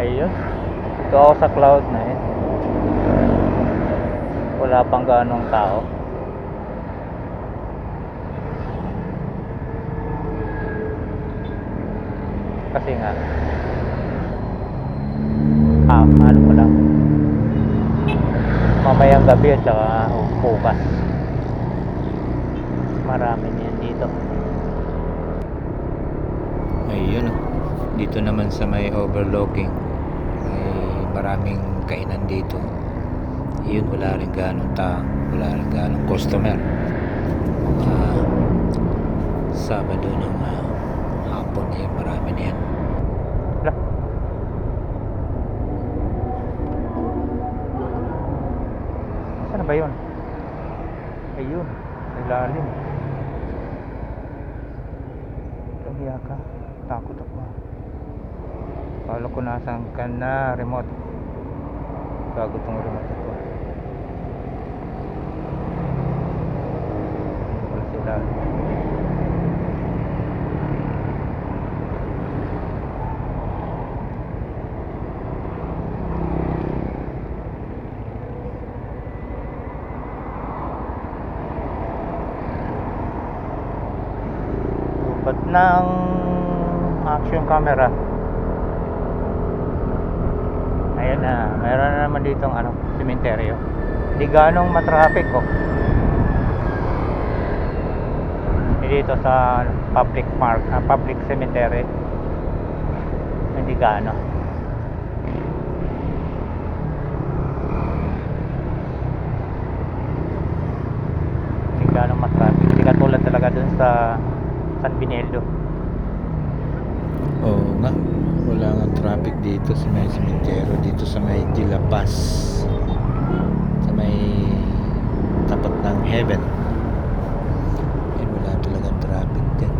Ayun. Ito ako sa Cloud9. Wala pang ganong tao. Kasi nga ano pa lang, mamayang gabi at saka bukas marami niyan dito. Ayun oh. Dito naman sa may overlooking may maraming kainan dito. Yun, wala rin ganong tao, wala rin ganong customer. Sabado ng hapon eh, marami na yan. Saan ba yun? Ayun, sa ilalim. Tahiya ka, takot ako. Kala ko nasaan ka na remote. Bago tong remote ito. Wala sa ilalim. Lupat ng action camera. Ayan na, mayroon na naman ditong sementeryo. Hindi ganong matraffic oh. Dito sa public park, public cemetery. Hindi gano. Hindi ganong matraffic. Hindi katulad talaga dun sa San Bineldo. Oo nga, wala nga traffic dito sa may sementeryo, dito sa may De La Paz, sa may tapat ng Heaven. Ayun, wala talagang traffic din.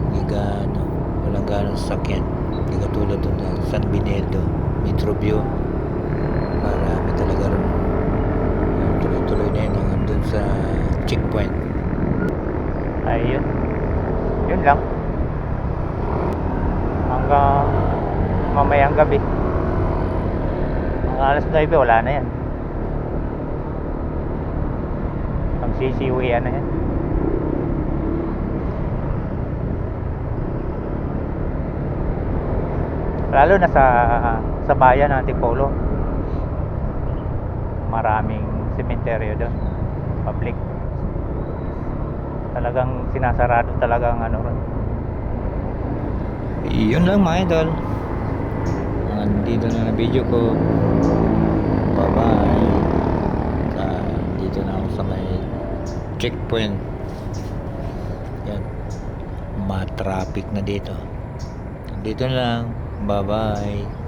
Hindi gaano, walang gaano sasakyan. Hindi katulad doon sa San Bineldo, Metroview, marami talaga rin. Tuloy-tuloy na yun hanggang doon sa checkpoint. Ayun, yun lang hanggang mamayang gabi. Ang alas 9 wala na yan. Ang sisiwian na yan. Lalo na sa bayan ng Antipolo, maraming sementeryo doon, public. Talagang sinasarado talagang ron. Yun lang mga idol. Dito na video ko. Bye bye. Dito na ako sa may checkpoint. Yan, matraffic na dito. Dito na lang. Bye bye.